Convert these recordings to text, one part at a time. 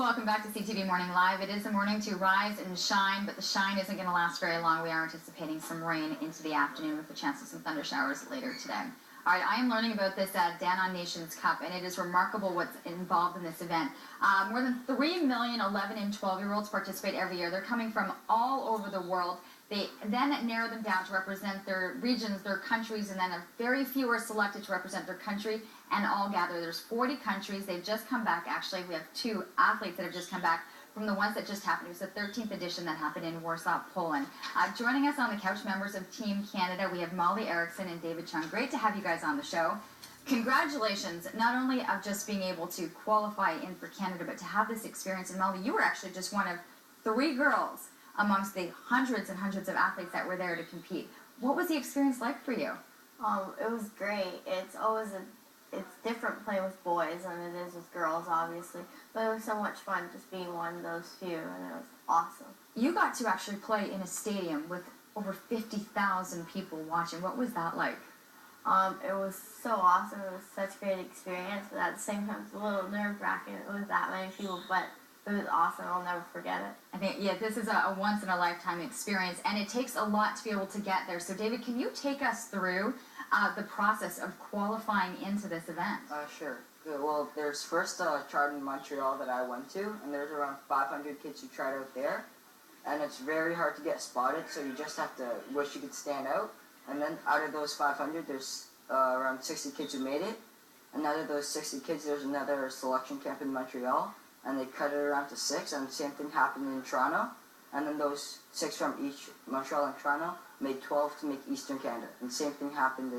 Welcome back to CTV Morning Live. It is the morning to rise and shine, but the shine isn't going to last very long. We are anticipating some rain into the afternoon with a chance of some thunder showers later today. All right, I am learning about this Danone Cup, and it is remarkable what's involved in this event. More than 3 million 11 and 12-year-olds participate every year. They're coming from all over the world. They then narrow them down to represent their regions, their countries, and then a very few are selected to represent their country and all gather. There's 40 countries. They've just come back, actually. We have 2 athletes that have just come back from the ones that just happened. It was the 13th edition that happened in Warsaw, Poland. Joining us on the couch, members of Team Canada, we have Molly Erickson and David Chung. Great to have you guys on the show. Congratulations, not only of just being able to qualify in for Canada, but to have this experience. And Molly, you were actually just one of 3 girls amongst the hundreds and hundreds of athletes that were there to compete. What was the experience like for you? It was great. It's different playing with boys than it is with girls, obviously. But it was so much fun just being one of those few, and it was awesome. You got to actually play in a stadium with over 50,000 people watching. What was that like? It was so awesome. It was such a great experience, but at the same time, it was a little nerve-wracking. It was that many people, but it was awesome. I'll never forget it. I think, yeah, this is a once-in-a-lifetime experience, and it takes a lot to be able to get there. So, David, can you take us through the process of qualifying into this event? Sure. Good. Well, there's first a chart in Montreal that I went to, and there's around 500 kids who tried out there, and it's very hard to get spotted, so you just have to wish you could stand out. And then out of those 500, there's around 60 kids who made it, and out of those 60 kids, there's another selection camp in Montreal, and they cut it around to 6, and the same thing happened in Toronto, and then those 6 from each Montreal and Toronto made 12 to make Eastern Canada, and the same thing happened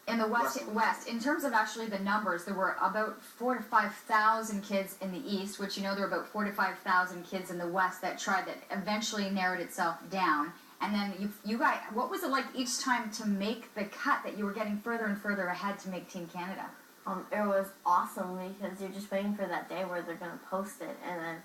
in the West. In terms of actually the numbers, there were about 4,000 to 5,000 kids in the East, which there were about 4,000 to 5,000 kids in the West that tried, that eventually narrowed itself down. And then you guys, what was it like each time to make the cut, that you were getting further and further ahead to make Team Canada? It was awesome because you're just waiting for that day where they're going to post it, and then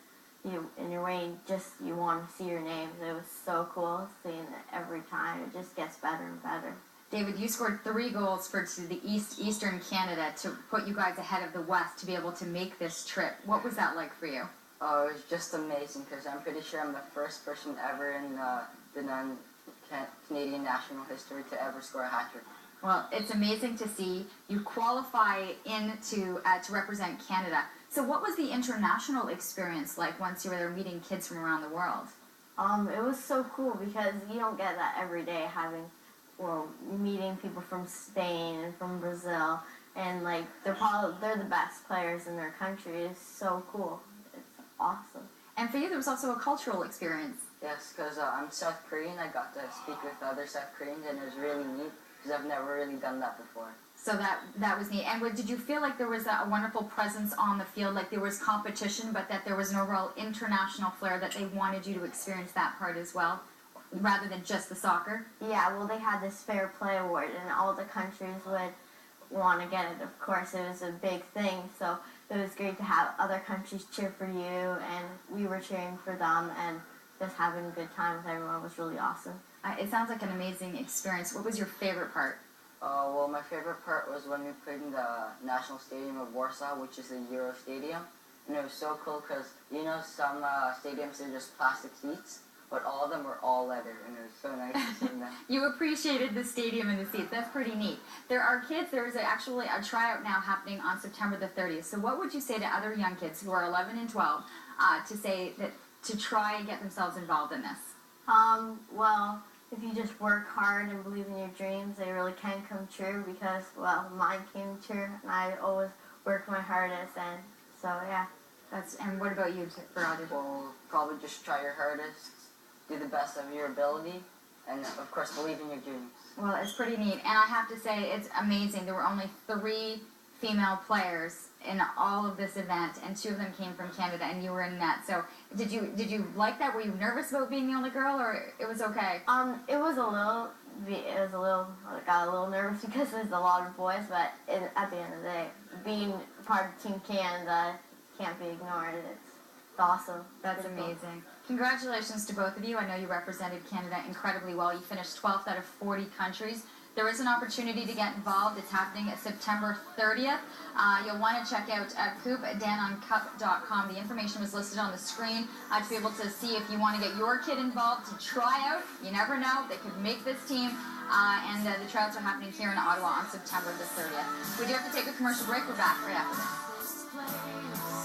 you're waiting, you want to see your names. It was so cool seeing it every time. It just gets better and better. David, you scored 3 goals for the Eastern Canada to put you guys ahead of the West to be able to make this trip. What was that like for you? Oh, it was just amazing, because I'm pretty sure I'm the first person ever in the non-Canadian national history to ever score a hat-trick. Well, it's amazing to see you qualify to represent Canada. So what was the international experience like once you were there meeting kids from around the world? It was so cool because you don't get that every day, meeting people from Spain and from Brazil, and they're the best players in their country. It's so cool. It's awesome. And for you, there was also a cultural experience. Yes, because I'm South Korean. I got to speak with other South Koreans, and it was really neat, because I've never really done that before. So that was neat. And did you feel like there was a wonderful presence on the field, like there was competition, but that there was an overall international flair, that they wanted you to experience that part as well, rather than just the soccer? Yeah, well, they had this Fair Play Award, and all the countries would want to get it. Of course, it was a big thing, so it was great to have other countries cheer for you, and we were cheering for them, and just having a good time with everyone was really awesome. It sounds like an amazing experience. What was your favorite part? Well, my favorite part was when we played in the National Stadium of Warsaw, which is the Euro Stadium. And it was so cool because, some stadiums are just plastic seats, but all of them were all leather, and it was so nice to see them. You appreciated the stadium and the seats. That's pretty neat. There are kids, there is actually a tryout now happening on September the 30th. So what would you say to other young kids who are 11 and 12 to try and get themselves involved in this? Well, if you just work hard and believe in your dreams, they really can come true, because, well, mine came true, and I always work my hardest, and so, yeah. And what about you for others? Well, probably just try your hardest, do the best of your ability, and, of course, believe in your dreams. Well, it's pretty neat, and I have to say, it's amazing. There were only 3 female players in all of this event, and 2 of them came from Canada, and you were in that. So did you like that? Were you nervous about being the only girl, or it was okay? It was a little, I got a little nervous because there's a lot of boys, but at the end of the day, being part of Team Canada can't be ignored. It's awesome. That's amazing. Congratulations to both of you. I know you represented Canada incredibly well. You finished 12th out of 40 countries. there is an opportunity to get involved. It's happening September 30th. You'll want to check out CoopDanoneCup.com. The information was listed on the screen to be able to see if you want to get your kid involved to try out. You never know, they could make this team. And the tryouts are happening here in Ottawa on September the 30th. We do have to take a commercial break. We're back right after this.